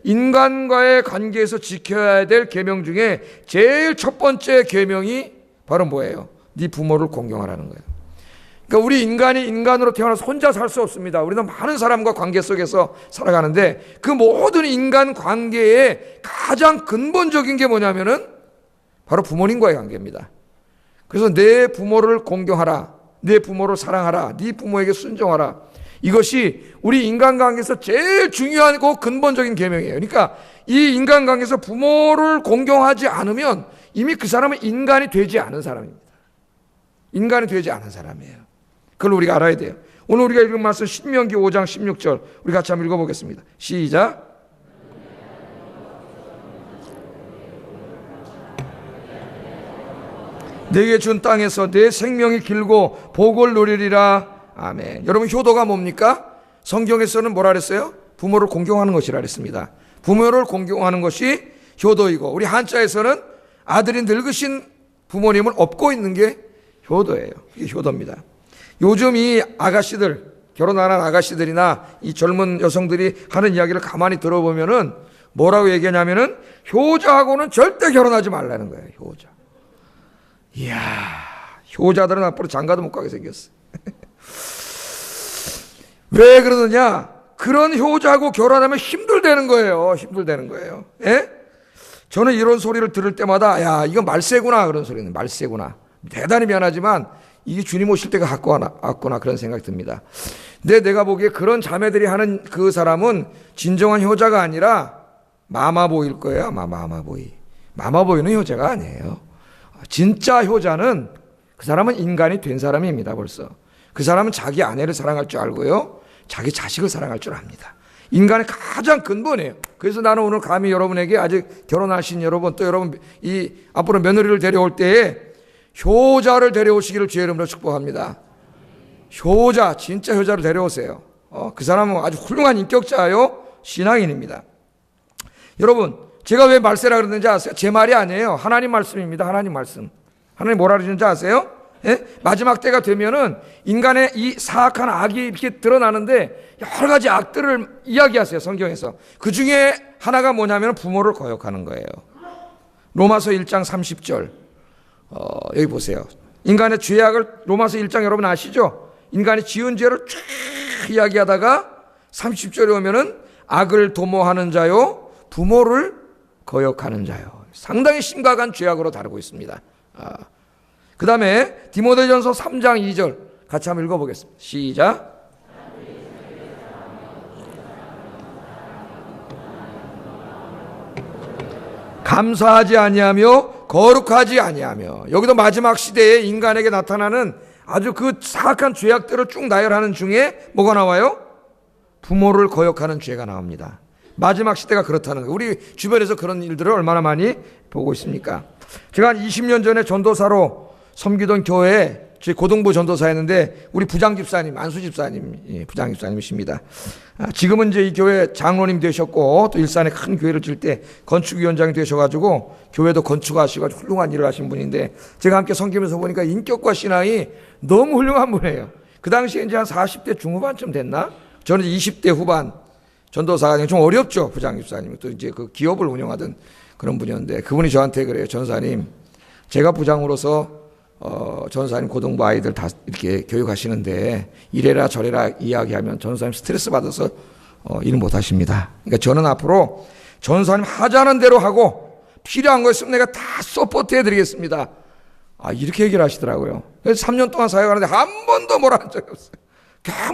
인간과의 관계에서 지켜야 될 계명 중에 제일 첫 번째 계명이 바로 뭐예요? 네 부모를 공경하라는 거예요. 그러니까 우리 인간이 인간으로 태어나서 혼자 살 수 없습니다. 우리는 많은 사람과 관계 속에서 살아가는데 그 모든 인간 관계의 가장 근본적인 게 뭐냐면은 바로 부모님과의 관계입니다. 그래서 내 부모를 공경하라, 내 부모를 사랑하라, 네 부모에게 순종하라. 이것이 우리 인간관계에서 제일 중요하고 근본적인 계명이에요. 그러니까 이 인간관계에서 부모를 공경하지 않으면 이미 그 사람은 인간이 되지 않은 사람입니다. 인간이 되지 않은 사람이에요. 그걸 우리가 알아야 돼요. 오늘 우리가 읽은 말씀 신명기 5장 16절 우리 같이 한번 읽어보겠습니다. 시작. 내게 준 땅에서 내 생명이 길고 복을 누리리라. 아멘. 여러분, 효도가 뭡니까? 성경에서는 뭐라 그랬어요? 부모를 공경하는 것이라 그랬습니다. 부모를 공경하는 것이 효도이고, 우리 한자에서는 아들이 늙으신 부모님을 업고 있는 게 효도예요. 이게 효도입니다. 요즘 이 아가씨들, 결혼 안 한 아가씨들이나 이 젊은 여성들이 하는 이야기를 가만히 들어보면은 뭐라고 얘기하냐면은 효자하고는 절대 결혼하지 말라는 거예요. 효자. 이야, 효자들은 앞으로 장가도 못 가게 생겼어. 왜 그러느냐? 그런 효자하고 결혼하면 힘들다는 거예요. 힘들다는 거예요. 예? 저는 이런 소리를 들을 때마다 야, 이거 말세구나, 그런 소리는 말세구나. 대단히 미안하지만 이게 주님 오실 때가 왔구나 그런 생각이 듭니다. 근데 내가 보기에 그런 자매들이 하는 그 사람은 진정한 효자가 아니라 마마보이일 거예요. 아마 마마보이. 마마보이는 효자가 아니에요. 진짜 효자는 그 사람은 인간이 된 사람입니다. 벌써 그 사람은 자기 아내를 사랑할 줄 알고요, 자기 자식을 사랑할 줄 압니다. 인간의 가장 근본이에요. 그래서 나는 오늘 감히 여러분에게 아직 결혼하신 여러분, 또 여러분 이 앞으로 며느리를 데려올 때에 효자를 데려오시기를 주의 이름으로 축복합니다. 효자, 진짜 효자를 데려오세요. 그 사람은 아주 훌륭한 인격자요, 신앙인입니다. 여러분, 제가 왜 말세라 그러는지 아세요? 제 말이 아니에요. 하나님 말씀입니다. 하나님 말씀. 하나님 뭐라 그러는지 아세요? 예? 마지막 때가 되면은 인간의 이 사악한 악이 이렇게 드러나는데 여러 가지 악들을 이야기하세요. 성경에서. 그 중에 하나가 뭐냐면 부모를 거역하는 거예요. 로마서 1장 30절. 여기 보세요. 인간의 죄악을 로마서 1장 여러분 아시죠? 인간이 지은 죄를 쭉 이야기하다가 30절에 오면은 악을 도모하는 자요, 부모를 거역하는 자요. 상당히 심각한 죄악으로 다루고 있습니다. 그 다음에 디모데전서 3장 2절 같이 한번 읽어보겠습니다. 시작. 감사하지 아니하며 거룩하지 아니하며. 여기도 마지막 시대에 인간에게 나타나는 아주 그 사악한 죄악들을 쭉 나열하는 중에 뭐가 나와요? 부모를 거역하는 죄가 나옵니다. 마지막 시대가 그렇다는 거예요. 우리 주변에서 그런 일들을 얼마나 많이 보고 있습니까? 제가 한 20년 전에 전도사로 섬기던 교회에 제 고등부 전도사였는데 우리 부장집사님, 안수 집사님, 부장집사님이십니다. 지금은 이제 이 교회 장로님 되셨고 또 일산에 큰 교회를 질 때 건축위원장이 되셔가지고 교회도 건축하시고 훌륭한 일을 하신 분인데 제가 함께 섬기면서 보니까 인격과 신앙이 너무 훌륭한 분이에요. 그 당시에 이제 한 40대 중후반쯤 됐나? 저는 이제 20대 후반 전도사가 좀 어렵죠. 부장집사님이 또 이제 그 기업을 운영하던 그런 분이었는데 그분이 저한테 그래요. 전사님, 제가 부장으로서 전사님 고등부 아이들 다 이렇게 교육하시는데 이래라 저래라 이야기하면 전사님 스트레스 받아서 일 못 하십니다. 그러니까 저는 앞으로 전사님 하자는 대로 하고 필요한 거 있으면 내가 다 서포트 해드리겠습니다. 이렇게 얘기를 하시더라고요. 그래서 3년 동안 사역하는데 한 번도 뭐라 한 적이 없어요.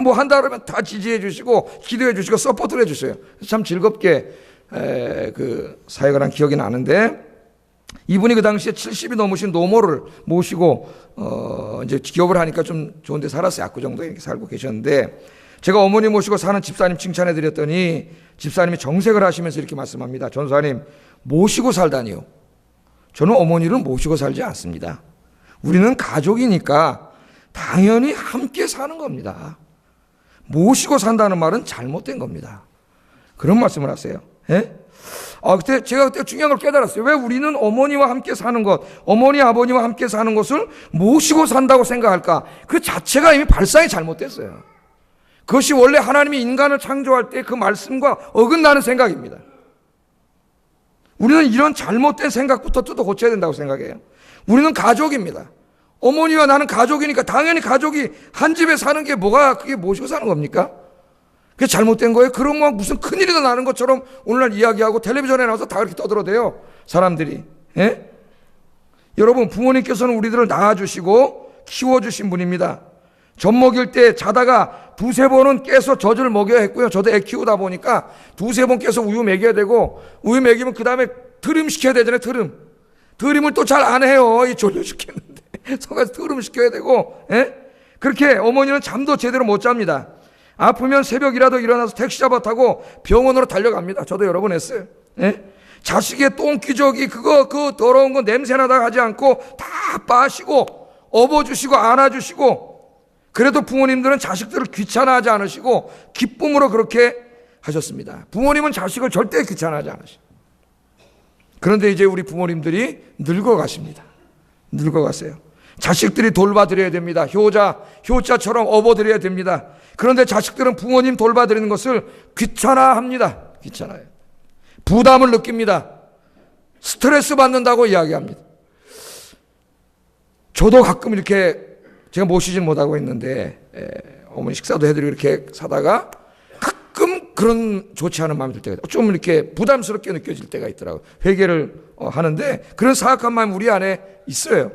뭐 한다 그러면 다 지지해 주시고 기도해 주시고 서포트를 해 주세요. 참 즐겁게 그 사역을 한 기억이 나는데 이분이 그 당시에 70이 넘으신 노모를 모시고 이제 기업을 하니까 좀 좋은 데 살았어요. 압구정도에 이렇게 살고 계셨는데 제가 어머니 모시고 사는 집사님 칭찬해 드렸더니 집사님이 정색을 하시면서 이렇게 말씀합니다. 전사님, 모시고 살다니요. 저는 어머니를 모시고 살지 않습니다. 우리는 가족이니까 당연히 함께 사는 겁니다. 모시고 산다는 말은 잘못된 겁니다. 그런 말씀을 하세요. 예? 그때 제가 그때 중요한 걸 깨달았어요. 왜 우리는 어머니와 함께 사는 것, 어머니 아버니와 함께 사는 것을 모시고 산다고 생각할까? 그 자체가 이미 발상이 잘못됐어요. 그것이 원래 하나님이 인간을 창조할 때 그 말씀과 어긋나는 생각입니다. 우리는 이런 잘못된 생각부터 뜯어 고쳐야 된다고 생각해요. 우리는 가족입니다. 어머니와 나는 가족이니까 당연히 가족이 한 집에 사는 게 그게 모시고 사는 겁니까? 그게 잘못된 거예요? 그러면 무슨 큰일이 더 나는 것처럼 오늘날 이야기하고 텔레비전에 나와서 다 그렇게 떠들어대요, 사람들이. 예? 여러분, 부모님께서는 우리들을 낳아주시고 키워주신 분입니다. 젖 먹일 때 자다가 두세 번은 깨서 젖을 먹여야 했고요. 저도 애 키우다 보니까 두세 번 깨서 우유 먹여야 되고, 우유 먹이면 그 다음에 트림 시켜야 되잖아요. 트림을 또 잘 안 해요. 이 졸려죽겠는데 서가서 트림 시켜야 되고. 예? 그렇게 어머니는 잠도 제대로 못 잡니다. 아프면 새벽이라도 일어나서 택시 잡아 타고 병원으로 달려갑니다. 저도 여러 번 했어요. 예? 자식의 똥기저귀 그 더러운 거 냄새나다 하지 않고 다 빠시고 업어주시고 안아주시고, 그래도 부모님들은 자식들을 귀찮아하지 않으시고 기쁨으로 그렇게 하셨습니다. 부모님은 자식을 절대 귀찮아하지 않으시고. 그런데 이제 우리 부모님들이 늙어가십니다. 늙어가세요. 자식들이 돌봐드려야 됩니다. 효자처럼 업어드려야 됩니다. 그런데 자식들은 부모님 돌봐드리는 것을 귀찮아합니다. 귀찮아요. 부담을 느낍니다. 스트레스 받는다고 이야기합니다. 저도 가끔 이렇게 제가 모시진 못하고 있는데 어머니 식사도 해드리고 이렇게 사다가 가끔 그런 좋지 않은 마음이 들 때가 있어요. 좀 이렇게 부담스럽게 느껴질 때가 있더라고요. 회개를 하는데 그런 사악한 마음이 우리 안에 있어요.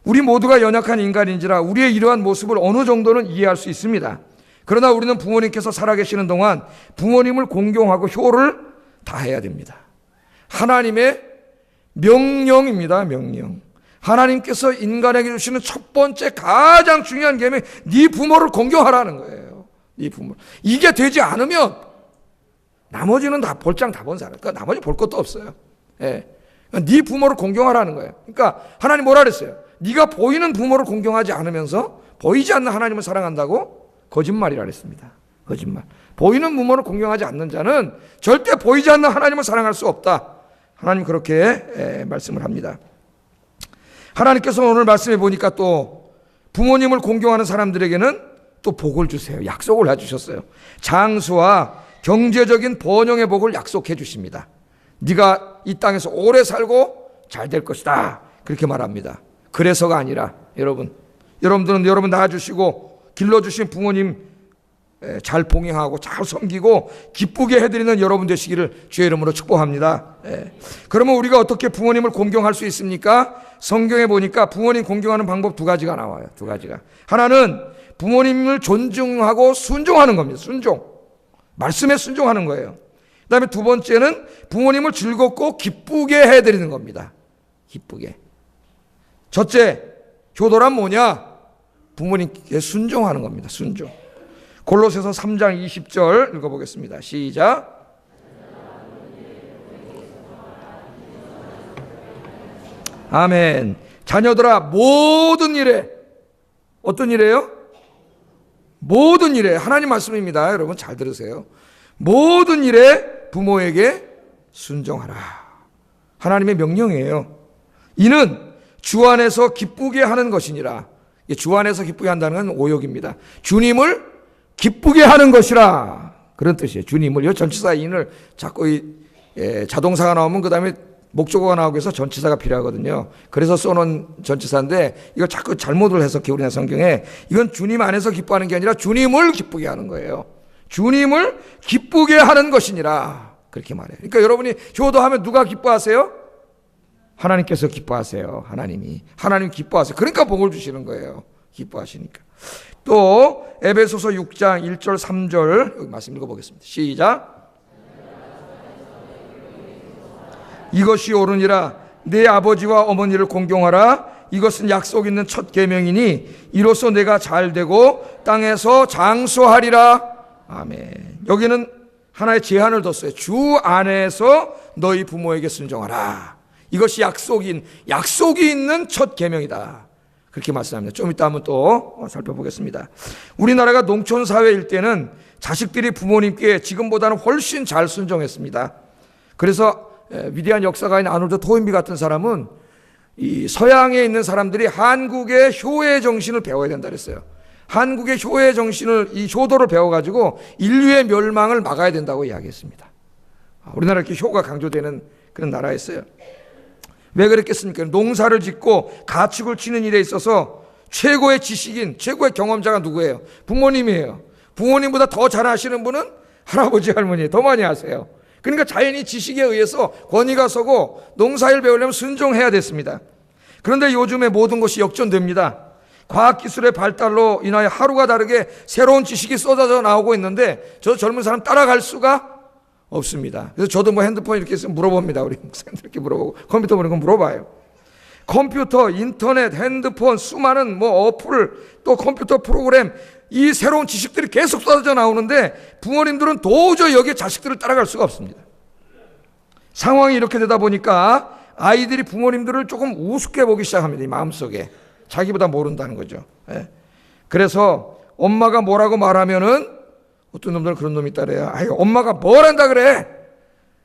우리 모두가 연약한 인간인지라 우리의 이러한 모습을 어느 정도는 이해할 수 있습니다. 그러나 우리는 부모님께서 살아계시는 동안 부모님을 공경하고 효를 다해야 됩니다. 하나님의 명령입니다. 명령. 하나님께서 인간에게 주시는 첫 번째 가장 중요한 계명이 네 부모를 공경하라는 거예요. 네 부모. 이게 되지 않으면 나머지는 다 볼장 다 본 사람. 그러니까 나머지 볼 것도 없어요. 예. 그러니까 네 부모를 공경하라는 거예요. 그러니까 하나님 뭐라 그랬어요? 네가 보이는 부모를 공경하지 않으면서 보이지 않는 하나님을 사랑한다고? 거짓말이라 그랬습니다. 거짓말. 보이는 부모를 공경하지 않는 자는 절대 보이지 않는 하나님을 사랑할 수 없다. 하나님 그렇게 말씀을 합니다. 하나님께서 오늘 말씀해 보니까 또 부모님을 공경하는 사람들에게는 또 복을 주세요. 약속을 해주셨어요. 장수와 경제적인 번영의 복을 약속해 주십니다. 네가 이 땅에서 오래 살고 잘 될 것이다. 그렇게 말합니다. 그래서가 아니라 여러분들은 여러분 낳아주시고 길러주신 부모님 잘 봉행하고 잘 섬기고 기쁘게 해드리는 여러분 되시기를 주의 이름으로 축복합니다. 그러면 우리가 어떻게 부모님을 공경할 수 있습니까? 성경에 보니까 부모님 공경하는 방법 두 가지가 나와요. 두 가지가. 하나는 부모님을 존중하고 순종하는 겁니다. 순종. 말씀에 순종하는 거예요. 그 다음에 두 번째는 부모님을 즐겁고 기쁘게 해드리는 겁니다. 기쁘게. 첫째, 효도란 뭐냐? 부모님께 순종하는 겁니다. 순종. 골로새서 3장 20절 읽어보겠습니다. 시작. 아멘. 자녀들아 모든 일에, 어떤 일에요? 모든 일에, 하나님 말씀입니다. 여러분 잘 들으세요. 모든 일에 부모에게 순종하라. 하나님의 명령이에요. 이는 주 안에서 기쁘게 하는 것이니라. 주 안에서 기쁘게 한다는 건 오역입니다. 주님을 기쁘게 하는 것이라. 그런 뜻이에요. 주님을. 이 전치사 인을 자꾸 자동사가 나오면 그 다음에 목적어가 나오기 위해서 전치사가 필요하거든요. 그래서 써놓은 전치사인데 이걸 자꾸 잘못을 해석해 우리나라 성경에. 이건 주님 안에서 기뻐하는 게 아니라 주님을 기쁘게 하는 거예요. 주님을 기쁘게 하는 것이니라. 그렇게 말해요. 그러니까 여러분이 효도하면 누가 기뻐하세요? 하나님께서 기뻐하세요. 하나님 기뻐하세요. 그러니까 복을 주시는 거예요. 기뻐하시니까. 또 에베소서 6장 1절 3절 여기 말씀 읽어보겠습니다. 시작. 이것이 옳으니라. 내 아버지와 어머니를 공경하라. 이것은 약속 있는 첫 계명이니 이로써 내가 잘되고 땅에서 장수하리라. 아멘. 여기는 하나의 제한을 뒀어요. 주 안에서 너희 부모에게 순종하라. 이것이 약속이 있는 첫 계명이다. 그렇게 말씀합니다. 좀 이따 한번 또 살펴보겠습니다. 우리나라가 농촌 사회일 때는 자식들이 부모님께 지금보다는 훨씬 잘 순종했습니다. 그래서 위대한 역사가인 아놀드 토인비 같은 사람은 이 서양에 있는 사람들이 한국의 효의 정신을 배워야 된다 그랬어요. 한국의 효의 정신을, 이 효도를 배워가지고 인류의 멸망을 막아야 된다고 이야기했습니다. 우리나라 이렇게 효가 강조되는 그런 나라였어요. 왜 그랬겠습니까? 농사를 짓고 가축을 치는 일에 있어서 최고의 지식인, 최고의 경험자가 누구예요? 부모님이에요. 부모님보다 더 잘하시는 분은 할아버지, 할머니, 더 많이 하세요. 그러니까 자연히 지식에 의해서 권위가 서고 농사일 배우려면 순종해야 됐습니다. 그런데 요즘에 모든 것이 역전됩니다. 과학기술의 발달로 인하여 하루가 다르게 새로운 지식이 쏟아져 나오고 있는데 저 젊은 사람 따라갈 수가 없습니다. 그래서 저도 뭐 핸드폰 이렇게 있으면 물어봅니다. 우리 목사님들 이렇게 물어보고 컴퓨터 보는 거 물어봐요. 컴퓨터, 인터넷, 핸드폰, 수많은 뭐 어플, 또 컴퓨터 프로그램, 이 새로운 지식들이 계속 쏟아져 나오는데 부모님들은 도저히 여기에 자식들을 따라갈 수가 없습니다. 상황이 이렇게 되다 보니까 아이들이 부모님들을 조금 우습게 보기 시작합니다. 이 마음속에. 자기보다 모른다는 거죠. 그래서 엄마가 뭐라고 말하면은 어떤 놈들은 그런 놈이 있다 그래요. 아유, 엄마가 뭘 한다 그래?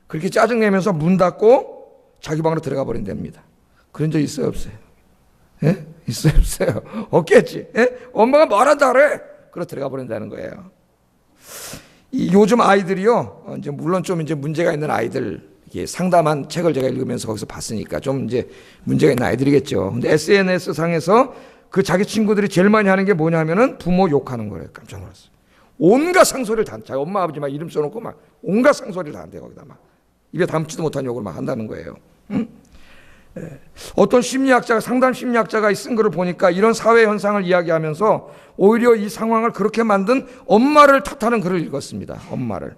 그렇게 짜증내면서 문 닫고 자기 방으로 들어가 버린답니다. 그런 적 있어요, 없어요? 예? 있어요, 없어요? 없겠지. 예? 엄마가 뭘 한다 그래? 그러 들어가 버린다는 거예요. 이 요즘 아이들이요, 이제 물론 좀 이제 문제가 있는 아이들, 상담한 책을 제가 읽으면서 거기서 봤으니까 좀 이제 문제가 있는 아이들이겠죠. 근데 SNS 상에서 그 자기 친구들이 제일 많이 하는 게 뭐냐면은 부모 욕하는 거예요. 깜짝 놀랐어요. 온갖 상소리를 다, 자기 엄마 아버지 막 이름 써놓고 막 온갖 상소리를 다 한대요. 거기다 막 입에 담지도 못한 욕을 막 한다는 거예요. 응? 어떤 심리학자가, 상담 심리학자가 쓴 글을 보니까 이런 사회 현상을 이야기하면서 오히려 이 상황을 그렇게 만든 엄마를 탓하는 글을 읽었습니다. 엄마를.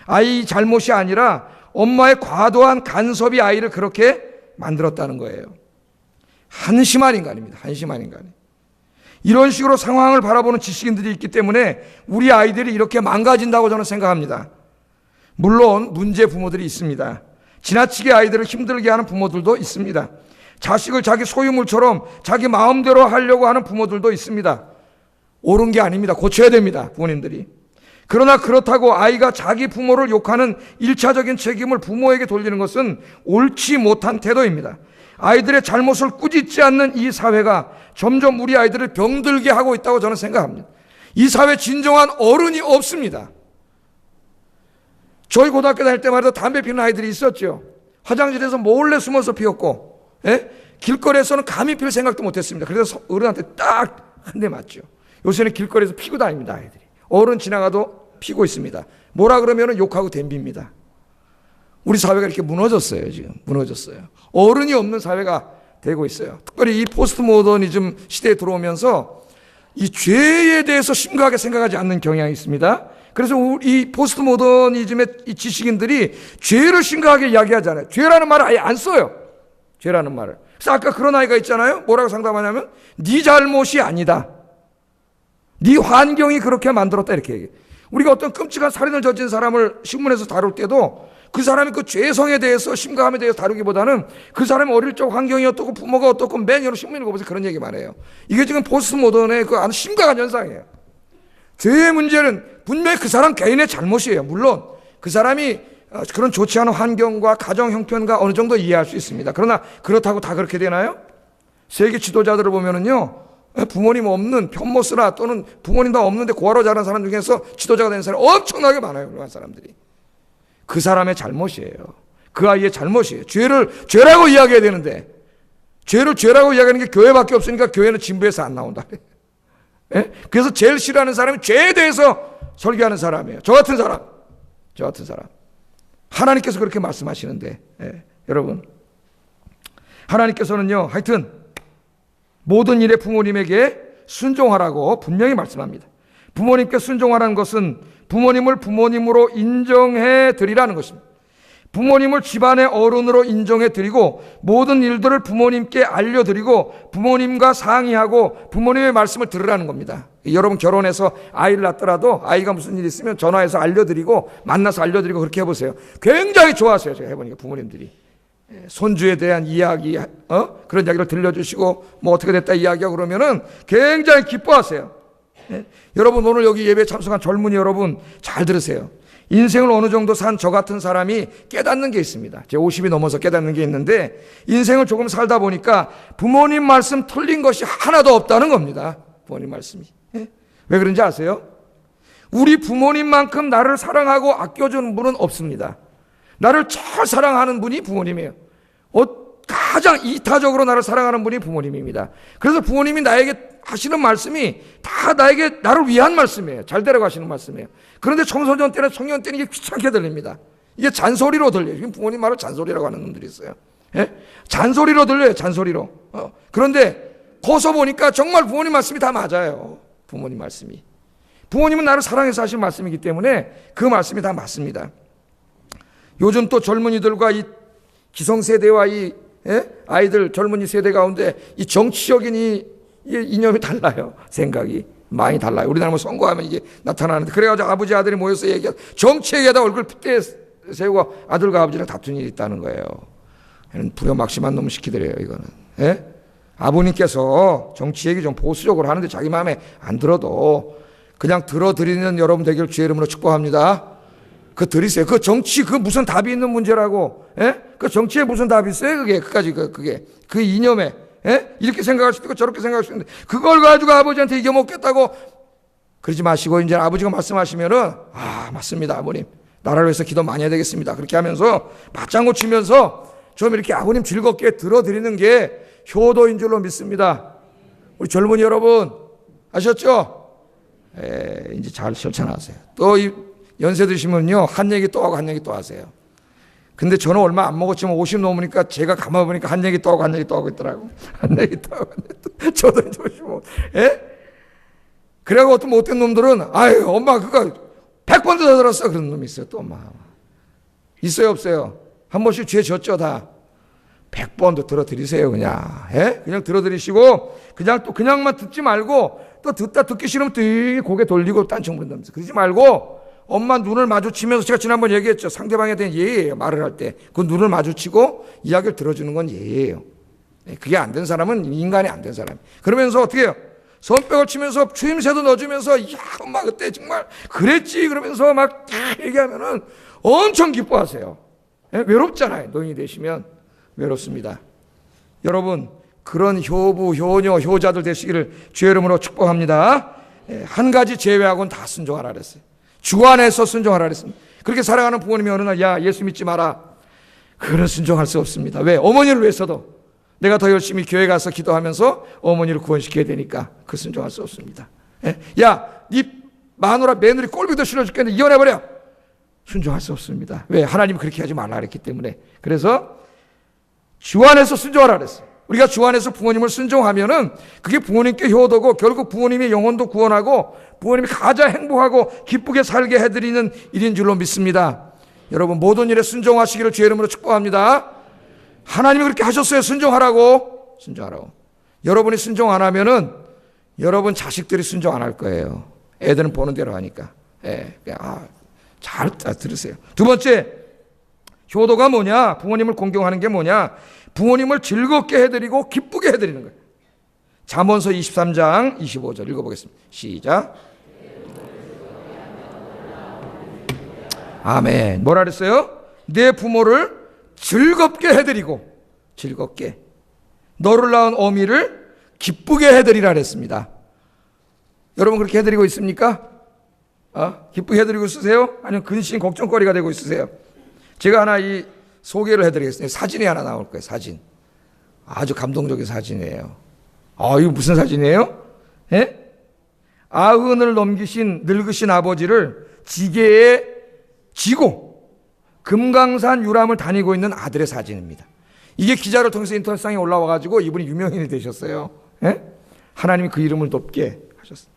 아이 잘못이 아니라 엄마의 과도한 간섭이 아이를 그렇게 만들었다는 거예요. 한심한 인간입니다. 한심한 인간. 이런 식으로 상황을 바라보는 지식인들이 있기 때문에 우리 아이들이 이렇게 망가진다고 저는 생각합니다. 물론 문제 부모들이 있습니다. 지나치게 아이들을 힘들게 하는 부모들도 있습니다. 자식을 자기 소유물처럼 자기 마음대로 하려고 하는 부모들도 있습니다. 옳은 게 아닙니다. 고쳐야 됩니다. 부모님들이. 그러나 그렇다고 아이가 자기 부모를 욕하는 1차적인 책임을 부모에게 돌리는 것은 옳지 못한 태도입니다. 아이들의 잘못을 꾸짖지 않는 이 사회가 점점 우리 아이들을 병들게 하고 있다고 저는 생각합니다. 이 사회에 진정한 어른이 없습니다. 저희 고등학교 다닐 때만 해도 담배 피우는 아이들이 있었죠. 화장실에서 몰래 숨어서 피웠고, 길거리에서는 감히 필 생각도 못했습니다. 그래서 어른한테 딱 한 대 맞죠. 요새는 길거리에서 피고 다닙니다, 아이들이. 어른 지나가도 피고 있습니다. 뭐라 그러면 욕하고 덤빕니다. 우리 사회가 이렇게 무너졌어요, 지금. 무너졌어요. 어른이 없는 사회가 되고 있어요. 특별히 이 포스트 모더니즘 시대에 들어오면서 이 죄에 대해서 심각하게 생각하지 않는 경향이 있습니다. 그래서 이 포스트 모더니즘의 이 지식인들이 죄를 심각하게 이야기하잖아요. 죄라는 말을 아예 안 써요. 죄라는 말을. 그래서 아까 그런 아이가 있잖아요. 뭐라고 상담하냐면 네 잘못이 아니다. 네 환경이 그렇게 만들었다 이렇게 얘기해요. 우리가 어떤 끔찍한 살인을 저지른 사람을 신문에서 다룰 때도 그 사람이 그 죄성에 대해서 심각함에 대해서 다루기보다는 그 사람이 어릴 적 환경이 어떻고 부모가 어떻고 맨 여러 신문 읽어보세요. 그런 얘기만 해요. 이게 지금 포스트 모던의 그 아주 심각한 현상이에요. 죄의 문제는 분명히 그 사람 개인의 잘못이에요. 물론 그 사람이 그런 좋지 않은 환경과 가정 형편과 어느 정도 이해할 수 있습니다. 그러나 그렇다고 다 그렇게 되나요? 세계 지도자들을 보면은요, 부모님 없는 편모스라 또는 부모님 다 없는데 고아로 자란 사람 중에서 지도자가 된 사람이 엄청나게 많아요. 그런 사람들이. 그 사람의 잘못이에요. 그 아이의 잘못이에요. 죄를 죄라고 이야기해야 되는데 죄를 죄라고 이야기하는 게 교회밖에 없으니까 교회는 진부에서 안 나온다. 그래서 제일 싫어하는 사람이 죄에 대해서 설교하는 사람이에요. 저 같은 사람. 하나님께서 그렇게 말씀하시는데, 여러분, 하나님께서는요, 하여튼 모든 일에 부모님에게 순종하라고 분명히 말씀합니다. 부모님께 순종하라는 것은 부모님을 부모님으로 인정해 드리라는 것입니다. 부모님을 집안의 어른으로 인정해 드리고 모든 일들을 부모님께 알려드리고 부모님과 상의하고 부모님의 말씀을 들으라는 겁니다. 여러분 결혼해서 아이를 낳더라도 아이가 무슨 일 있으면 전화해서 알려드리고 만나서 알려드리고 그렇게 해보세요. 굉장히 좋아하세요. 제가 해보니까 부모님들이. 손주에 대한 이야기, 그런 이야기를 들려주시고 뭐 어떻게 됐다 이야기하고 그러면은 굉장히 기뻐하세요. 여러분 오늘 여기 예배에 참석한 젊은이 여러분 잘 들으세요. 인생을 어느 정도 산 저 같은 사람이 깨닫는 게 있습니다. 제 50이 넘어서 깨닫는 게 있는데 인생을 조금 살다 보니까 부모님 말씀 틀린 것이 하나도 없다는 겁니다. 부모님 말씀이. 왜 그런지 아세요? 우리 부모님만큼 나를 사랑하고 아껴주는 분은 없습니다. 나를 잘 사랑하는 분이 부모님이에요. 가장 이타적으로 나를 사랑하는 분이 부모님입니다. 그래서 부모님이 나에게 하시는 말씀이 다 나를 위한 말씀이에요. 잘 되라고 하시는 말씀이에요. 그런데 청소년 때나 청년 때는 이게 귀찮게 들립니다. 이게 잔소리로 들려요. 지금 부모님 말을 잔소리라고 하는 놈들이 있어요. 예? 잔소리로 들려요. 잔소리로. 그런데 커서 보니까 정말 부모님 말씀이 다 맞아요. 부모님 말씀이. 부모님은 나를 사랑해서 하신 말씀이기 때문에 그 말씀이 다 맞습니다. 요즘 또 젊은이들과 이 기성세대와 이 아이들 젊은이 세대 가운데 이 정치적인 이 이념이 달라요. 생각이 많이 달라요. 우리나라 뭐 선거하면 이게 나타나는데, 그래가지고 아버지 아들이 모여서 얘기하고 정치 얘기하다 얼굴 핏대 세우고 아들과 아버지랑 다툰 일이 있다는 거예요. 부려막심한 놈 시키더래요. 이거는. 아버님께서 정치 얘기 좀 보수적으로 하는데 자기 마음에 안 들어도 그냥 들어드리는 여러분 되길 주의 이름으로 축복합니다. 그 들이세요. 그 정치 그 무슨 답이 있는 문제라고? 그 정치에 무슨 답이 있어요? 그게 그 이념에 이렇게 생각할 수도 있고 저렇게 생각할 수도 있는데 그걸 가지고 아버지한테 이겨먹겠다고 그러지 마시고 이제 아버지가 말씀하시면은 맞습니다 아버님 나라를 위해서 기도 많이 해야 되겠습니다. 그렇게 하면서 맞장구 치면서 좀 이렇게 아버님 즐겁게 들어드리는 게 효도인 줄로 믿습니다. 우리 젊은이 여러분 아셨죠? 이제 잘 실천하세요. 또 이 연세 드시면요 한 얘기 또 하고 한 얘기 또 하세요. 근데 저는 얼마 안 먹었지만 50 넘으니까 제가 가만 보니까 한 얘기 또 하고 한 얘기 또 하고 있더라고. 한 얘기 또 하고 저도 이제 55. 그래갖고 어떤 못된 놈들은 아유 엄마 그거 100번도 더 들었어 그런 놈이 있어요. 또 엄마 있어요 없어요? 한 번씩 죄 졌죠 다. 100번도 들어드리세요 그냥. 그냥 들어드리시고 그냥 또 그냥만 듣지 말고 또 듣기 싫으면 되게 고개 돌리고 딴청 부른다면서 그러지 말고 엄마 눈을 마주치면서 제가 지난번 얘기했죠. 상대방에 대한 예예요. 말을 할 때 그 눈을 마주치고 이야기를 들어주는 건 예예요. 그게 안 된 사람은 인간이 안 된 사람. 그러면서 어떻게 해요? 손뼉을 치면서 추임새도 넣어주면서 야 엄마 그때 정말 그랬지 그러면서 막 얘기하면은 엄청 기뻐하세요. 외롭잖아요. 노인이 되시면 외롭습니다. 여러분 그런 효부, 효녀, 효자들 되시기를 주의 이름으로 축복합니다. 한 가지 제외하고는 다 순종하라 그랬어요. 주 안에서 순종하라 그랬습니다. 그렇게 사랑하는 부모님이 어느 날 야 예수 믿지 마라. 그건 순종할 수 없습니다. 왜? 어머니를 위해서도 내가 더 열심히 교회 가서 기도하면서 어머니를 구원시켜야 되니까 그 순종할 수 없습니다. 야, 네 마누라 며느리 꼴비도 싫어 죽겠는데 이혼해버려. 순종할 수 없습니다. 왜? 하나님은 그렇게 하지 말라 그랬기 때문에. 그래서 주 안에서 순종하라 그랬어요. 우리가 주 안에서 부모님을 순종하면은 그게 부모님께 효도고 결국 부모님의 영혼도 구원하고 부모님이 가장 행복하고 기쁘게 살게 해드리는 일인 줄로 믿습니다. 여러분 모든 일에 순종하시기를 주의 이름으로 축복합니다. 하나님이 그렇게 하셨어요. 순종하라고. 여러분이 순종 안 하면은 여러분 자식들이 순종 안 할 거예요. 애들은 보는 대로 하니까. 잘 들으세요. 두 번째 효도가 뭐냐? 부모님을 공경하는 게 뭐냐? 부모님을 즐겁게 해드리고 기쁘게 해드리는 거예요. 잠언서 23장 25절 읽어보겠습니다. 시작. 아멘. 뭐라 그랬어요? 내 부모를 즐겁게 해드리고 즐겁게 너를 낳은 어미를 기쁘게 해드리라 그랬습니다. 여러분 그렇게 해드리고 있습니까? 기쁘게 해드리고 있으세요? 아니면 근심 걱정거리가 되고 있으세요? 제가 하나 이 소개를 해드리겠습니다. 사진이 하나 나올 거예요. 사진. 아주 감동적인 사진이에요. 이거 무슨 사진이에요? 아흔을 넘기신 늙으신 아버지를 지게에 지고 금강산 유람을 다니고 있는 아들의 사진입니다. 이게 기자를 통해서 인터넷상에 올라와가지고 이분이 유명인이 되셨어요. 하나님이 그 이름을 높게 하셨어요.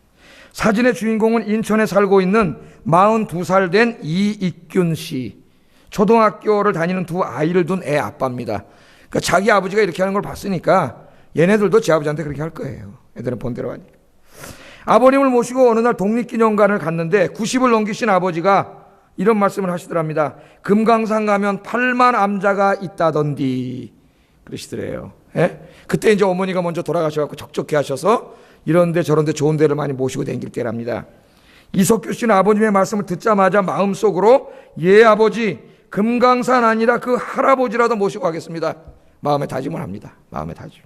사진의 주인공은 인천에 살고 있는 42살 된 이익균 씨. 초등학교를 다니는 두 아이를 둔 애 아빠입니다. 그러니까 자기 아버지가 이렇게 하는 걸 봤으니까 얘네들도 제 아버지한테 그렇게 할 거예요. 애들은 본대로 하니까. 아버님을 모시고 어느 날 독립기념관을 갔는데 90을 넘기신 아버지가 이런 말씀을 하시더랍니다. 금강산 가면 8만 암자가 있다던디 그러시더래요. 그때 이제 어머니가 먼저 돌아가셔서 적적해 하셔서 이런데 저런데 좋은 데를 많이 모시고 다닐 때랍니다. 이석규 씨는 아버님의 말씀을 듣자마자 마음속으로 예 아버지 금강산 아니라 그 할아버지라도 모시고 가겠습니다. 마음에 다짐을 합니다. 마음에 다짐.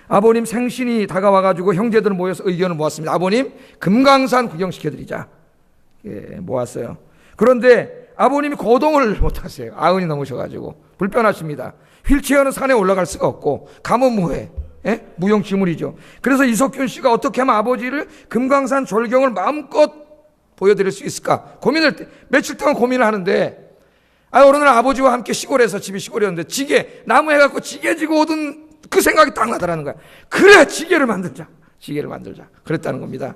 아버님 생신이 다가와가지고 형제들 모여서 의견을 모았습니다. 아버님 금강산 구경시켜드리자. 예, 모았어요. 그런데 아버님이 거동을 못하세요. 아흔이 넘으셔가지고 불편하십니다. 휠체어는 산에 올라갈 수가 없고 가뭄무해, 예? 무용지물이죠. 그래서 이석균 씨가 어떻게 하면 아버지를 금강산 절경을 마음껏 보여드릴 수 있을까 며칠 동안 고민을 하는데, 어느 날 아버지와 함께 시골에서, 집이 시골이었는데 지게 나무 해갖고 지게 지고 오던 그 생각이 딱 나더라는 거야. 그래, 지게를 만들자. 그랬다는 겁니다.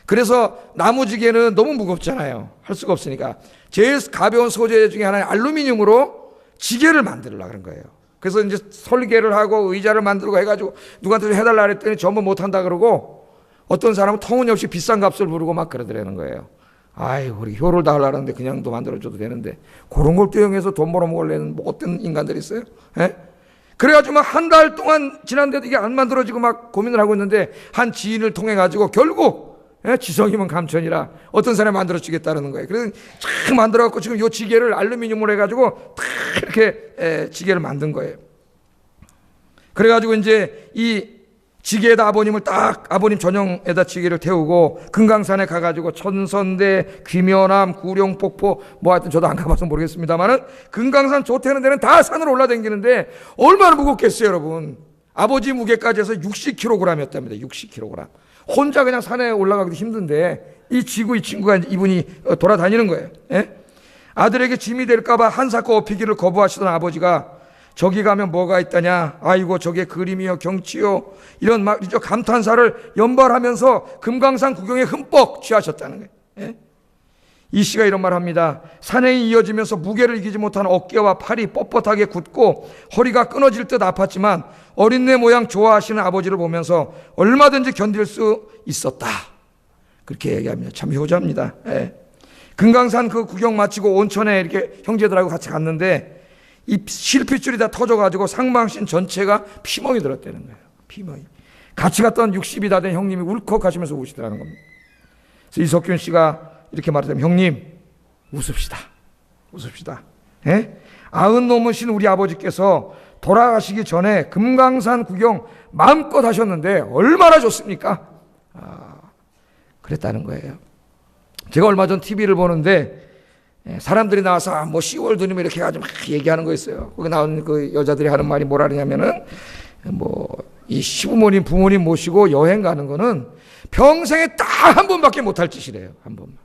그래서 나무지게는 너무 무겁잖아요. 할 수가 없으니까 제일 가벼운 소재 중에 하나는 알루미늄으로 지게를 만들려고 그런 거예요. 그래서 이제 설계를 하고 의자를 만들고 해가지고 누구한테 해달라 그랬더니 전부 못한다 그러고, 어떤 사람은 터무니없이 비싼 값을 부르고 막 그러더라는 거예요. 아이고, 우리 효를 다 하려는데 그냥도 만들어줘도 되는데, 그런 걸 투영해서 돈 벌어먹으려는 못된 인간들이 있어요. 예? 그래가지고 막 한 달 동안 지났는데도 이게 안 만들어지고 막 고민을 하고 있는데, 한 지인을 통해 가지고 결국, 예? 지성이면 감천이라 어떤 사람이 만들어주겠다는 거예요. 그래서 쫙 만들어갖고 지금 요 지게를 알루미늄으로 해가지고 탁 이렇게 지게를 만든 거예요. 그래가지고 이제 이 지게에다 아버님을 딱, 아버님 전용에다 지게를 태우고 금강산에 가가지고 천선대, 귀면암, 구룡폭포, 뭐 하여튼 저도 안 가봐서 모르겠습니다만은 금강산 좋다는 데는 다 산으로 올라다니는데 얼마나 무겁겠어요, 여러분. 아버지 무게까지 해서 60kg이었답니다. 60kg. 혼자 그냥 산에 올라가기도 힘든데 이 친구가 이분이 돌아다니는 거예요. 예? 아들에게 짐이 될까봐 한사코 업히기를 거부하시던 아버지가 저기 가면 뭐가 있다냐, 아이고 저게 그림이요 경치요, 이런 막 감탄사를 연발하면서 금강산 구경에 흠뻑 취하셨다는 거예요. 예? 이 씨가 이런 말 합니다. 산행이 이어지면서 무게를 이기지 못한 어깨와 팔이 뻣뻣하게 굳고 허리가 끊어질 듯 아팠지만 어린애 모양 좋아하시는 아버지를 보면서 얼마든지 견딜 수 있었다. 그렇게 얘기합니다. 참 효자입니다. 예. 금강산 그 구경 마치고 온천에 이렇게 형제들하고 같이 갔는데 이 실핏줄이 다 터져가지고 상반신 전체가 피멍이 들었다는 거예요. 피멍이. 같이 갔던 60이 다 된 형님이 울컥하시면서 우시더라는 겁니다. 그래서 이석균 씨가 이렇게 말했다면, 형님 웃읍시다. 예? 90 넘으신 우리 아버지께서 돌아가시기 전에 금강산 구경 마음껏 하셨는데 얼마나 좋습니까? 그랬다는 거예요. 제가 얼마 전 TV를 보는데 사람들이 나와서 뭐 10월 드리면 이렇게 해가지고 막 얘기하는 거 있어요. 거기 나오는 그 여자들이 하는 말이 뭐라 그러냐면은, 뭐 이 시부모님 부모님 모시고 여행 가는 거는 평생에 딱 한 번밖에 못할 짓이래요. 한 번만.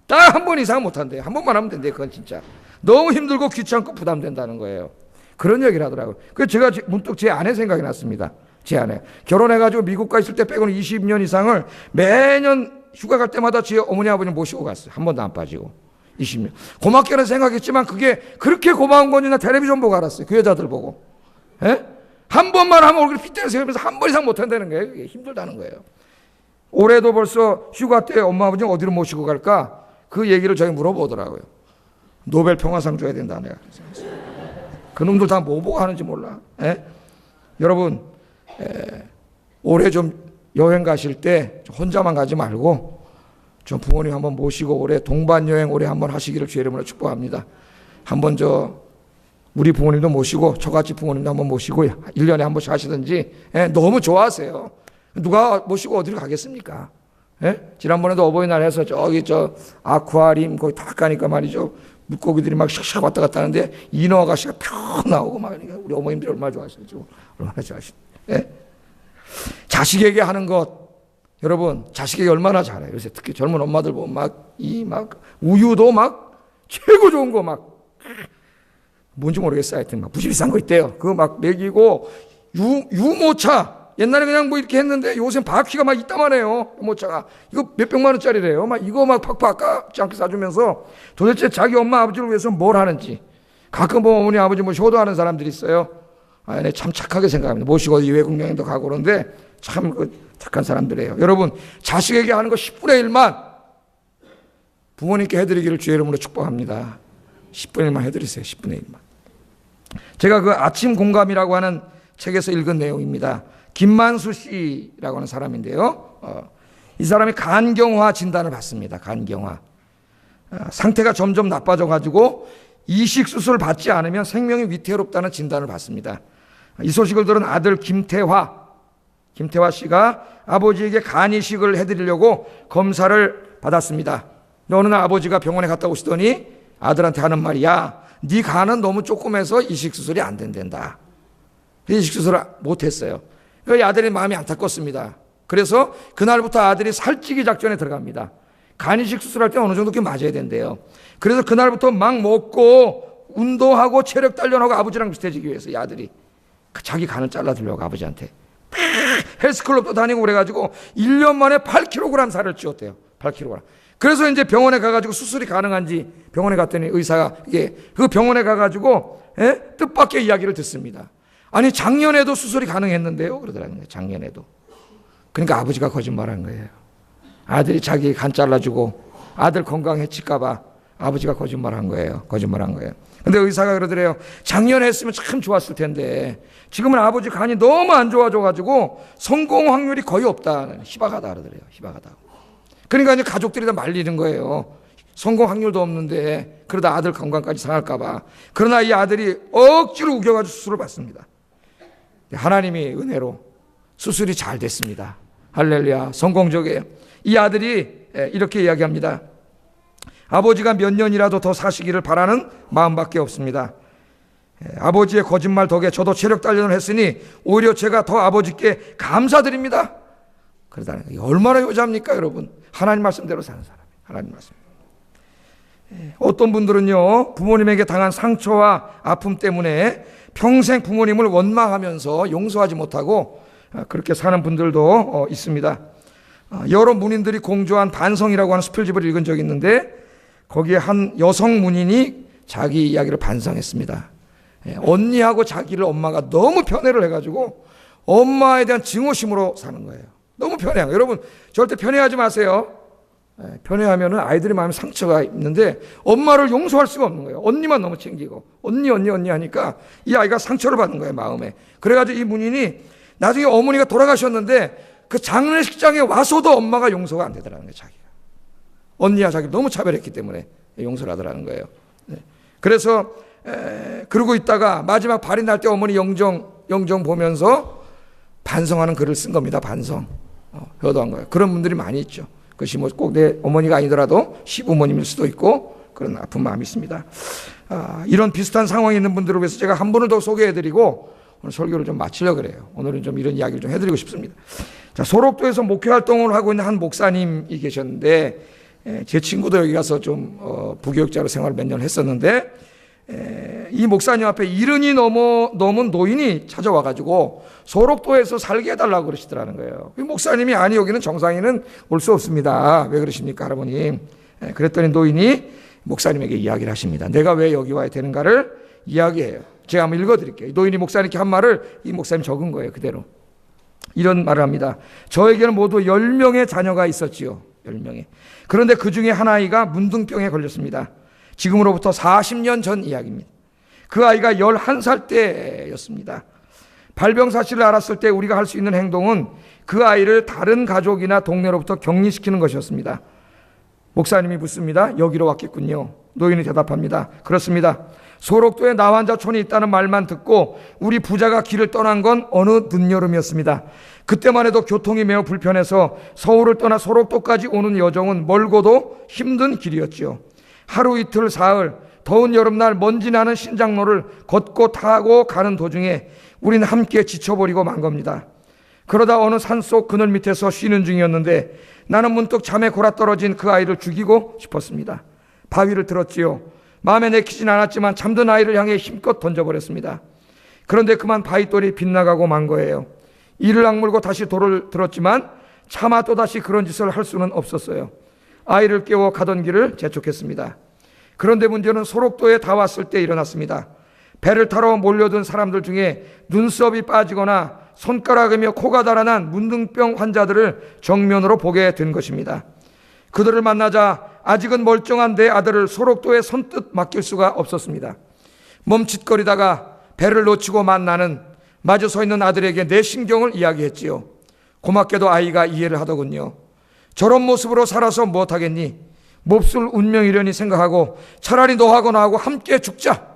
딱 한 번 이상 못한대요. 한 번만 하면 된대요. 그건 진짜 너무 힘들고 귀찮고 부담된다는 거예요. 그런 얘기를 하더라고요. 그래서 제가 문득 제 아내 생각이 났습니다. 제 아내 결혼해가지고 미국 가 있을 때 빼고는 20년 이상을 매년 휴가 갈 때마다 제 어머니 아버님 모시고 갔어요. 한 번도 안 빠지고 20년. 고맙게는 생각했지만 그게 그렇게 고마운 건지 나 텔레비전 보고 알았어요. 그 여자들 보고. 예? 한 번만 하면 얼굴이 핏대를 세우면서 한 번 이상 못한다는 거예요. 그게 힘들다는 거예요. 올해도 벌써 휴가 때 엄마 아버지 어디로 모시고 갈까? 그 얘기를 저희 물어보더라고요. 노벨 평화상 줘야 된다 내가. 그놈들 다 뭐 보고 하는지 몰라. 예? 여러분, 올해 좀 여행 가실 때 혼자만 가지 말고 좀 부모님 한번 모시고 올해 동반 여행 올해 한번 하시기를 주의 이름으로 축복합니다. 한번 우리 부모님도 모시고 저같이 부모님도 한번 모시고 1년에 한 번씩 하시든지. 너무 좋아하세요. 누가 모시고 어디를 가겠습니까? 지난번에도 어버이날 해서 저기 아쿠아리움 거기 다 가니까 말이죠. 물고기들이 막 샥샥 왔다 갔다 하는데 인어 아가씨가 펴 나오고 막 그러니까 우리 어머님들이 얼마나 좋아하시죠. 얼마나 좋아하시죠. 자식에게 하는 것, 여러분 자식에게 얼마나 잘해요. 요새 특히 젊은 엄마들 보면 막 우유도 막 최고 좋은 거 막 뭔지 모르겠어요. 하여튼 막 무지 비싼 거 있대요. 그거 막 먹이고 유모차 옛날에 그냥 뭐 이렇게 했는데 요새는 바퀴가 막 이따만해요. 유모차가 이거 몇백만 원짜리래요. 막 이거 막 팍팍 아깝지 않게 사주면서 도대체 자기 엄마 아버지를 위해서 뭘 하는지. 가끔 보면 어머니 아버지 뭐 효도하는 사람들이 있어요. 네, 참 착하게 생각합니다. 모시고 외국 여행도 가고 그러는데 참 착한 사람들이에요. 여러분 자식에게 하는 거 10분의 1만 부모님께 해드리기를 주의 이름으로 축복합니다. 10분의 1만 해드리세요. 10분의 1만. 제가 그 아침 공감이라고 하는 책에서 읽은 내용입니다. 김만수 씨라고 하는 사람인데요. 이 사람이 간경화 진단을 받습니다. 간경화. 상태가 점점 나빠져가지고 이식 수술을 받지 않으면 생명이 위태롭다는 진단을 받습니다. 이 소식을 들은 아들 김태화, 김태화 씨가 아버지에게 간 이식을 해드리려고 검사를 받았습니다. 어느 날 아버지가 병원에 갔다 오시더니 아들한테 하는 말이야, 네 간은 너무 조그매서 이식수술이 안 된단다. 이식수술을 못했어요. 아들이 마음이 안타깝습니다. 그래서 그날부터 아들이 살찌기 작전에 들어갑니다. 간 이식 수술할 때 어느 정도 맞아야 된대요. 그래서 그날부터 막 먹고 운동하고 체력 단련하고 아버지랑 비슷해지기 위해서 이 아들이 자기 간을 잘라주려고 아버지한테 헬스클럽도 다니고 그래가지고 1년 만에 8kg 살을 찌웠대요. 8kg. 그래서 이제 병원에 가가지고 수술이 가능한지 병원에 갔더니 의사가 그 병원에 가가지고 뜻밖의 이야기를 듣습니다. 아니 작년에도 수술이 가능했는데요 그러더라고요. 작년에도. 그러니까 아버지가 거짓말한 거예요. 아들이 자기 간 잘라주고 아들 건강 해칠까봐 아버지가 거짓말한 거예요. 근데 의사가 그러더래요. 작년에 했으면 참 좋았을 텐데 지금은 아버지 간이 너무 안 좋아져가지고 성공 확률이 거의 없다. 희박하다 그러더래요. 희박하다고. 그러니까 이제 가족들이 다 말리는 거예요. 성공 확률도 없는데 그러다 아들 건강까지 상할까봐. 그러나 이 아들이 억지로 우겨가지고 수술을 받습니다. 하나님의 은혜로 수술이 잘 됐습니다. 할렐루야. 성공적이에요. 이 아들이 이렇게 이야기합니다. 아버지가 몇 년이라도 더 사시기를 바라는 마음밖에 없습니다. 아버지의 거짓말 덕에 저도 체력 단련을 했으니 오히려 제가 더 아버지께 감사드립니다. 그러다는 거예요. 얼마나 효자입니까 여러분. 하나님 말씀대로 사는 사람. 하나님 말씀. 어떤 분들은요 부모님에게 당한 상처와 아픔 때문에 평생 부모님을 원망하면서 용서하지 못하고 그렇게 사는 분들도 있습니다. 여러 문인들이 공조한 반성이라고 하는 수필집을 읽은 적이 있는데 거기에 한 여성 문인이 자기 이야기를 반성했습니다. 언니하고 자기를 엄마가 너무 편애를 해가지고 엄마에 대한 증오심으로 사는 거예요. 너무 편애한 거예요. 여러분 절대 편애하지 마세요. 편애하면 아이들의 마음에 상처가 있는데 엄마를 용서할 수가 없는 거예요. 언니만 너무 챙기고 언니 하니까 이 아이가 상처를 받는 거예요. 마음에. 그래가지고 이 문인이 나중에 어머니가 돌아가셨는데 그 장례식장에 와서도 엄마가 용서가 안 되더라는 거예요. 자기가. 언니와 자기를 너무 차별했기 때문에 용서를 하더라는 거예요. 그래서 그러고 있다가 마지막 발이 날 때 어머니 영정 보면서 반성하는 글을 쓴 겁니다. 반성. 효도한 거예요. 그런 분들이 많이 있죠. 그것이 뭐 꼭 내 어머니가 아니더라도 시부모님일 수도 있고 그런 아픈 마음이 있습니다. 이런 비슷한 상황에 있는 분들을 위해서 제가 한 분을 더 소개해드리고 오늘 설교를 좀 마치려고 그래요. 오늘은 좀 이런 이야기를 좀 해드리고 싶습니다. 자, 소록도에서 목회 활동을 하고 있는 한 목사님이 계셨는데 제 친구도 여기 가서 좀 부교육자로 생활을 몇 년 했었는데 이 목사님 앞에 70이 넘은 노인이 찾아와가지고 소록도에서 살게 해달라고 그러시더라는 거예요. 이 목사님이 아니 여기는 정상인은 올 수 없습니다. 왜 그러십니까 할아버님? 그랬더니 노인이 목사님에게 이야기를 하십니다. 내가 왜 여기 와야 되는가를 이야기해요. 제가 한번 읽어드릴게요. 노인이 목사님께 한 말을 이 목사님 적은 거예요. 그대로. 이런 말을 합니다. 저에게는 모두 10명의 자녀가 있었지요. 10명의. 그런데 그 중에 한 아이가 문둥병에 걸렸습니다. 지금으로부터 40년 전 이야기입니다. 그 아이가 11살 때였습니다. 발병 사실을 알았을 때 우리가 할 수 있는 행동은 그 아이를 다른 가족이나 동네로부터 격리시키는 것이었습니다. 목사님이 묻습니다. 여기로 왔겠군요. 노인이 대답합니다. 그렇습니다. 소록도에 나환자촌이 있다는 말만 듣고 우리 부자가 길을 떠난 건 어느 늦여름이었습니다. 그때만 해도 교통이 매우 불편해서 서울을 떠나 소록도까지 오는 여정은 멀고도 힘든 길이었지요. 하루 이틀 사흘 더운 여름날 먼지 나는 신장로를 걷고 타고 가는 도중에 우리는 함께 지쳐버리고 만 겁니다. 그러다 어느 산속 그늘 밑에서 쉬는 중이었는데 나는 문득 잠에 골아떨어진 그 아이를 죽이고 싶었습니다. 바위를 들었지요. 마음에 내키진 않았지만 잠든 아이를 향해 힘껏 던져버렸습니다. 그런데 그만 바위돌이 빗나가고 만 거예요. 이를 악물고 다시 돌을 들었지만 차마 또다시 그런 짓을 할 수는 없었어요. 아이를 깨워 가던 길을 재촉했습니다. 그런데 문제는 소록도에 다 왔을 때 일어났습니다. 배를 타러 몰려든 사람들 중에 눈썹이 빠지거나 손가락이며 코가 달아난 문둥병 환자들을 정면으로 보게 된 것입니다. 그들을 만나자 아직은 멀쩡한 내 아들을 소록도에 선뜻 맡길 수가 없었습니다. 멈칫거리다가 배를 놓치고 만나는 마주 서 있는 아들에게 내 심경을 이야기했지요. 고맙게도 아이가 이해를 하더군요. 저런 모습으로 살아서 무엇하겠니? 몹쓸 운명이려니 생각하고 차라리 너하고 나하고 함께 죽자.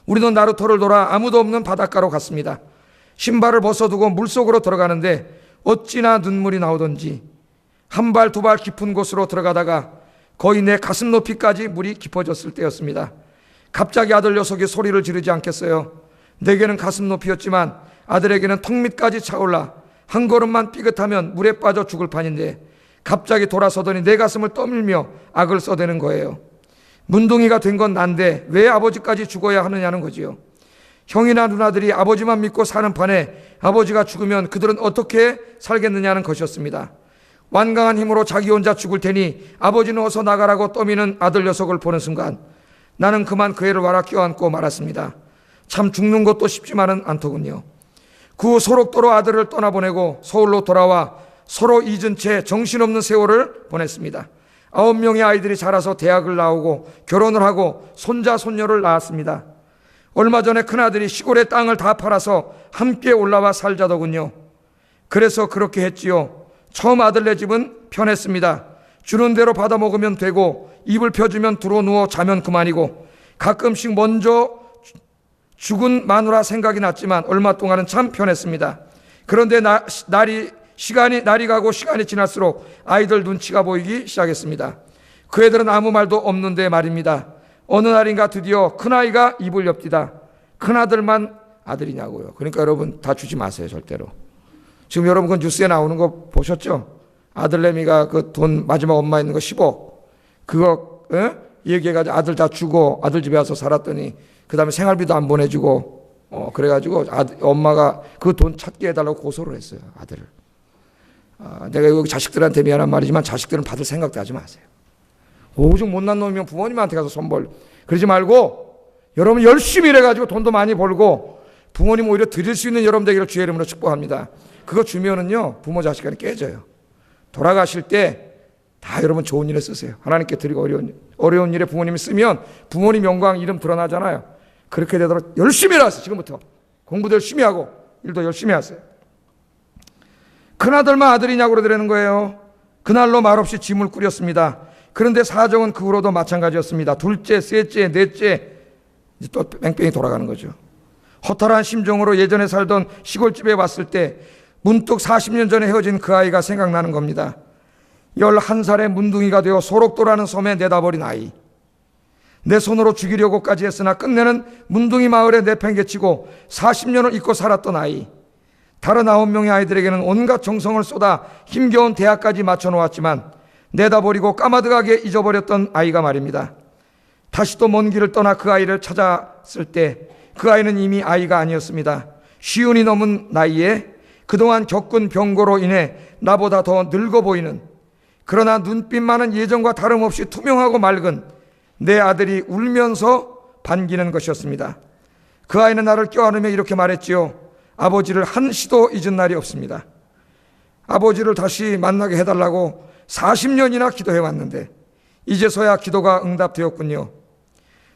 우리는 나루터를 돌아 아무도 없는 바닷가로 갔습니다. 신발을 벗어두고 물속으로 들어가는데 어찌나 눈물이 나오던지 한 발 두 발 깊은 곳으로 들어가다가 거의 내 가슴 높이까지 물이 깊어졌을 때였습니다. 갑자기 아들 녀석이 소리를 지르지 않겠어요. 내게는 가슴 높이였지만 아들에게는 턱 밑까지 차올라 한 걸음만 삐끗하면 물에 빠져 죽을 판인데 갑자기 돌아서더니 내 가슴을 떠밀며 악을 써대는 거예요. 문둥이가 된 건 난데 왜 아버지까지 죽어야 하느냐는 거지요. 형이나 누나들이 아버지만 믿고 사는 판에 아버지가 죽으면 그들은 어떻게 살겠느냐는 것이었습니다. 완강한 힘으로 자기 혼자 죽을 테니 아버지는 어서 나가라고 떠미는 아들 녀석을 보는 순간 나는 그만 그 애를 와라 껴안고 말았습니다. 참 죽는 것도 쉽지만은 않더군요. 그 후 소록도로 아들을 떠나보내고 서울로 돌아와 서로 잊은 채 정신없는 세월을 보냈습니다. 9명의 아이들이 자라서 대학을 나오고 결혼을 하고 손자 손녀를 낳았습니다. 얼마 전에 큰아들이 시골의 땅을 다 팔아서 함께 올라와 살자더군요. 그래서 그렇게 했지요. 처음 아들네 집은 편했습니다. 주는 대로 받아 먹으면 되고 입을 펴주면 들어 누워 자면 그만이고 가끔씩 먼저 죽은 마누라 생각이 났지만 얼마 동안은 참 편했습니다. 그런데 날이 가고 시간이 지날수록 아이들 눈치가 보이기 시작했습니다. 그 애들은 아무 말도 없는데 말입니다. 어느 날인가 드디어 큰아이가 입을 엽디다. 큰아들만 아들이냐고요. 그러니까 여러분 다 주지 마세요, 절대로. 지금 여러분 그 뉴스에 나오는 거 보셨죠? 아들내미가 그 돈 마지막 엄마 있는 거 10억 그거 얘기해가지고 아들 다 주고 아들 집에 와서 살았더니 그 다음에 생활비도 안 보내주고 그래가지고 엄마가 그 돈 찾게 해달라고 고소를 했어요, 아들을. 내가 여기 자식들한테 미안한 말이지만 자식들은 받을 생각도 하지 마세요. 오죽 못난 놈이면 부모님한테 가서 손벌 그러지 말고 여러분 열심히 일해가지고 돈도 많이 벌고 부모님 오히려 드릴 수 있는 여러분 되기를 주의 이름으로 축복합니다. 그거 주면은요 부모 자식 간에 깨져요. 돌아가실 때 다 여러분 좋은 일에 쓰세요. 하나님께 드리고 어려운 일에 부모님이 쓰면 부모님 영광 이름 드러나잖아요. 그렇게 되도록 열심히 일하세요. 지금부터 공부도 열심히 하고 일도 열심히 하세요. 큰아들만 아들이냐고 그러더라는 거예요. 그날로 말없이 짐을 꾸렸습니다. 그런데 사정은 그 후로도 마찬가지였습니다. 둘째, 셋째, 넷째 이제 또 뺑뺑이 돌아가는 거죠. 허탈한 심정으로 예전에 살던 시골집에 왔을 때 문득 40년 전에 헤어진 그 아이가 생각나는 겁니다. 11살의 문둥이가 되어 소록도라는 섬에 내다버린 아이. 내 손으로 죽이려고까지 했으나 끝내는 문둥이 마을에 내팽개치고 40년을 잊고 살았던 아이. 다른 9명의 아이들에게는 온갖 정성을 쏟아 힘겨운 대학까지 맞춰놓았지만 내다버리고 까마득하게 잊어버렸던 아이가 말입니다. 다시 또 먼 길을 떠나 그 아이를 찾았을 때 그 아이는 이미 아이가 아니었습니다. 50이 넘은 나이에 그동안 겪은 병고로 인해 나보다 더 늙어 보이는, 그러나 눈빛만은 예전과 다름없이 투명하고 맑은 내 아들이 울면서 반기는 것이었습니다. 그 아이는 나를 껴안으며 이렇게 말했지요. 아버지를 한시도 잊은 날이 없습니다. 아버지를 다시 만나게 해달라고 40년이나 기도해왔는데 이제서야 기도가 응답되었군요.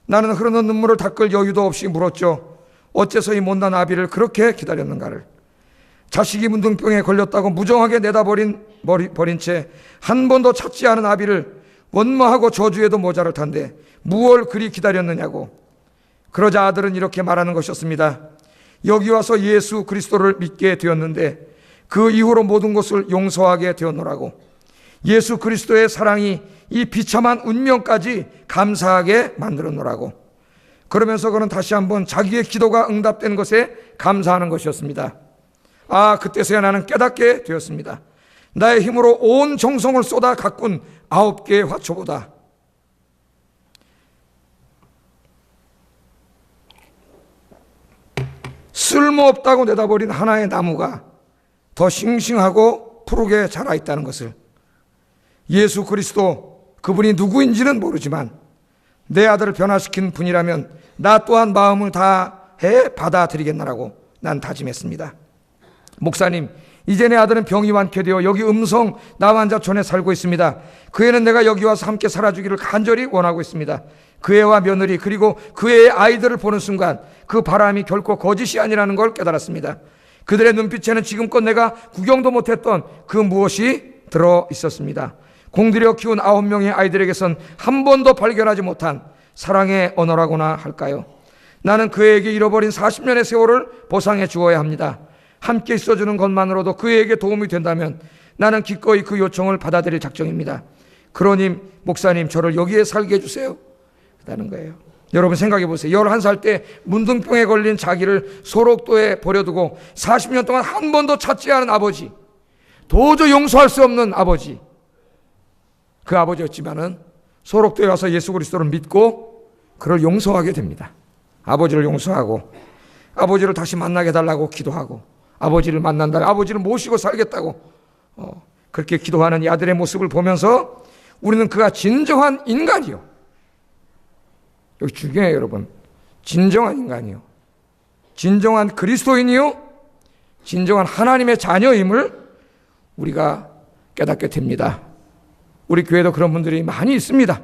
나는 흐르는 눈물을 닦을 여유도 없이 물었죠. 어째서 이 못난 아비를 그렇게 기다렸는가를. 자식이 문둥병에 걸렸다고 무정하게 내다버린 채 한 번도 찾지 않은 아비를 원망하고 저주해도 모자랄 텐데 무얼 그리 기다렸느냐고. 그러자 아들은 이렇게 말하는 것이었습니다. 여기 와서 예수 그리스도를 믿게 되었는데 그 이후로 모든 것을 용서하게 되었노라고. 예수 그리스도의 사랑이 이 비참한 운명까지 감사하게 만들었노라고. 그러면서 그는 다시 한번 자기의 기도가 응답된 것에 감사하는 것이었습니다. 그때서야 나는 깨닫게 되었습니다. 나의 힘으로 온 정성을 쏟아 가꾼 9개의 화초보다 쓸모없다고 내다버린 하나의 나무가 더 싱싱하고 푸르게 자라있다는 것을, 예수 그리스도 그분이 누구인지는 모르지만 내 아들을 변화시킨 분이라면 나 또한 마음을 다해 받아들이겠나라고 난 다짐했습니다. 목사님, 이제 내 아들은 병이 완쾌되어 여기 음성 남한자촌에 살고 있습니다. 그 애는 내가 여기 와서 함께 살아주기를 간절히 원하고 있습니다. 그 애와 며느리 그리고 그 애의 아이들을 보는 순간 그 바람이 결코 거짓이 아니라는 걸 깨달았습니다. 그들의 눈빛에는 지금껏 내가 구경도 못했던 그 무엇이 들어 있었습니다. 공들여 키운 9명의 아이들에게선 한 번도 발견하지 못한 사랑의 언어라고나 할까요? 나는 그 애에게 잃어버린 40년의 세월을 보상해 주어야 합니다. 함께 있어주는 것만으로도 그에게 도움이 된다면 나는 기꺼이 그 요청을 받아들일 작정입니다. 그러니 목사님 저를 여기에 살게 해주세요. 라는 거예요. 여러분 생각해 보세요. 11살 때 문둥병에 걸린 자기를 소록도에 버려두고 40년 동안 한 번도 찾지 않은 아버지, 도저히 용서할 수 없는 아버지, 그 아버지였지만은 소록도에 와서 예수 그리스도를 믿고 그를 용서하게 됩니다. 아버지를 용서하고 아버지를 다시 만나게 해달라고 기도하고 아버지를 만난다면 아버지를 모시고 살겠다고 그렇게 기도하는 이 아들의 모습을 보면서 우리는 그가 진정한 인간이요, 여기 중요해요 여러분, 진정한 인간이요, 진정한 그리스도인이요, 진정한 하나님의 자녀임을 우리가 깨닫게 됩니다. 우리 교회도 그런 분들이 많이 있습니다.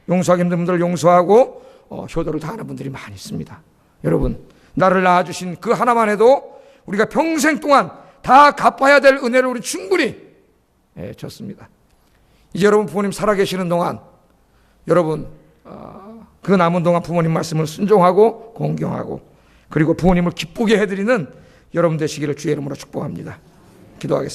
용서하기 힘든 분들을 용서하고 효도를 다하는 분들이 많이 있습니다. 여러분, 나를 낳아주신 그 하나만 해도 우리가 평생 동안 다 갚아야 될 은혜를 우리 충분히 줬습니다. 이제 여러분 부모님 살아계시는 동안 여러분 그 남은 동안 부모님 말씀을 순종하고 공경하고 그리고 부모님을 기쁘게 해드리는 여러분 되시기를 주의 이름으로 축복합니다. 기도하겠습니다.